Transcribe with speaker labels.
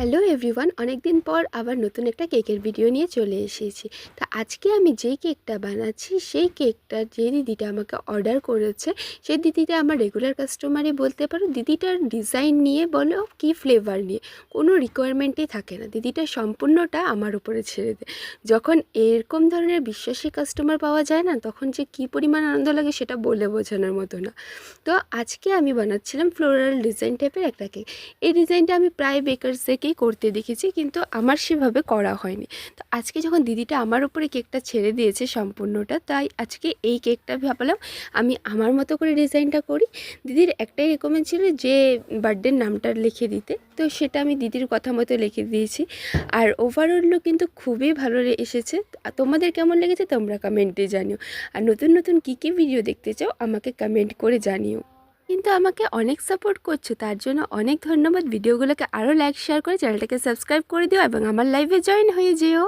Speaker 1: Hello everyone, অনেক দিন পর আবার নতুন একটা কেকের ভিডিও নিয়ে চলে এসেছি। তা আজকে আমি যেই কেকটা বানাচ্ছি সেই কেকটা যে দিদিটা আমাকে অর্ডার করেছে সেই দিদিটা আমার রেগুলার কাস্টমারই বলতে পারো। দিদিটার ডিজাইন নিয়ে বলো কি ফ্লেভার নিয়ে কোনো রিকোয়ারমেন্টই থাকে না, দিদিটা সম্পূর্ণটা আমার উপরে ছেড়ে দেয়। যখন এরকম ধরনের বিশ্বাসী কাস্টমার পাওয়া যায় না, তখন যে কী পরিমাণ আনন্দ লাগে সেটা বলে বোঝানোর মতো না। তো আজকে আমি বানাচ্ছিলাম ফ্লোরাল ডিজাইন টাইপের একটা কেক। এই ডিজাইনটা আমি প্রায় বেকারসদেরকেই করতে দেখেছি, কিন্তু আমার সেভাবে করা হয়নি। তো আজকে যখন দিদিটা আমার উপরে কেকটা ছেড়ে দিয়েছে সম্পূর্ণটা, তাই আজকে এই কেকটা ভাবলাম আমি আমার মতো করে ডিজাইনটা করি। দিদির একটাই রেকমেন্ড ছিল যে বার্থডের নামটা লিখে দিতে, তো সেটা আমি দিদির কথা মতো লিখে দিয়েছি। আর ওভারঅলও কিন্তু খুবই ভালো এসেছে। তোমাদের কেমন লেগেছে তোমরা কমেন্টে জানিও। আর নতুন নতুন কী কী ভিডিও দেখতে চাও আমাকে কমেন্ট করে জানিও। কিন্তু আমাকে অনেক সাপোর্ট করছো, তার জন্য অনেক ধন্যবাদ। ভিডিওগুলোকে আরও লাইক শেয়ার করে চ্যানেলটাকে সাবস্ক্রাইব করে দিও এবং আমার লাইভে জয়েন হয়ে যেও।